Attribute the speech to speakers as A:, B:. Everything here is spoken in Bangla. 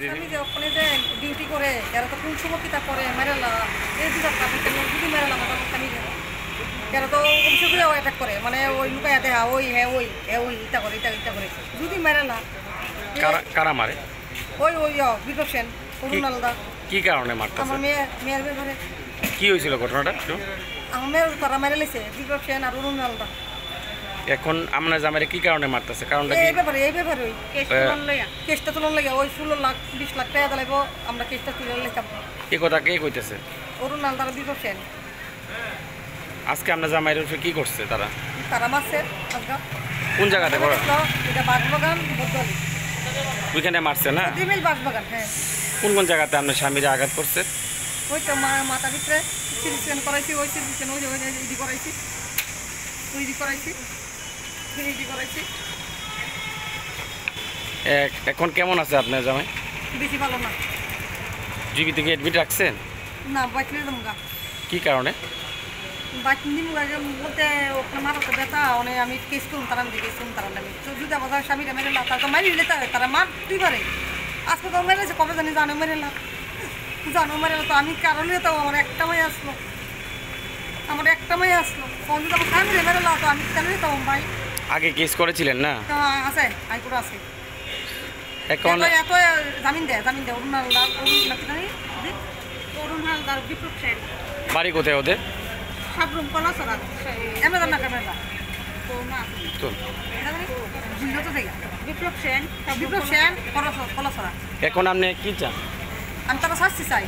A: আমি যে ওখানে যে ডিউটি করে এরা তো কোন সময় কিতা করে মেরেলা এই দুটা কাপড় যদি মেরেলা আমার আমি এরা তো অবশ্য করে অ্যাটাক করে মানে ওই লুকায় দেখা ওই হ্যাঁ ওই ইটা করে ইটা করে যদি মেরেলা
B: কারা মারে
A: ওই বিপ্লব সেন অরুণ আলদা
B: কি কারণে মারতেছে
A: আমার মেয়ের ব্যাপারে
B: কি হয়েছিল ঘটনাটা
A: আমার মেয়ের তারা মেরে লেছে বিপ্লব সেন আর অরুণ আলদা
B: এখন আমরা জামাইরে কি কারণে মারতেছে কারণটা কি
A: এই ব্যাপারে ওই কেসটা তুলন লাগে ওই 16 লাখ 20 লাখ টাকা দিলাইব আমরা কেসটা তুলে লেখাম
B: এই কথা কে কইতেছে
A: অরুণ আলদা আর বিপ্লব সেন
B: আজকে আমরা জামাইরে কি করছে তারা
A: মারছে আজকে
B: কোন জায়গাতে বড়
A: এটা বাগবাগান বদলি
B: ওইখানে মারছে না
A: দিমিল বাগবাগান হ্যাঁ
B: কোন জায়গাতে আপনার স্বামীরে আঘাত করছে
A: ওই তো মাথা ভিতরে সিরিজেন করাইছি ওই সিরিজেন ওই ইডি করাইছি
B: এখন কেমন আছে আপনার জামাই
A: বেশি ভালো না
B: জীবিত কি অ্যাডমিট রাখছেন
A: না বাইক নিয়ে যাবো
B: কি কারণে
A: বাইক নিয়ে বলতে ওখানে মাথাতে ব্যথা অনেক আমি কেস করুন তারা আমি কেস করুন তারা আমি তো যদি আমার স্বামীরা মেরে না তারা তো মারি নিলে তারা মারতেই পারে আজকে তো মেরেছে কবে জানো মেরে না তো আমি কারণে তো আমার একটা মাই আসলো ফোন যদি আমার স্বামী মেরে না তো আমি কেন যেতাম ভাই
B: আগে কেস করেছিলেন না
A: আছে হাইকোর্ট আছে
B: এখন
A: এত জামিন দেয় অরুণ হালদার বিপ্লব সেন
B: বাড়ি কোথায় ওদের
A: সাবরুম কলাছড়া এমএদার না ক্যামেরা তো বিপ্লব সেন কলাছড়া
B: এখন আপনি কি চান
A: আমি তারা শাস্তি চাই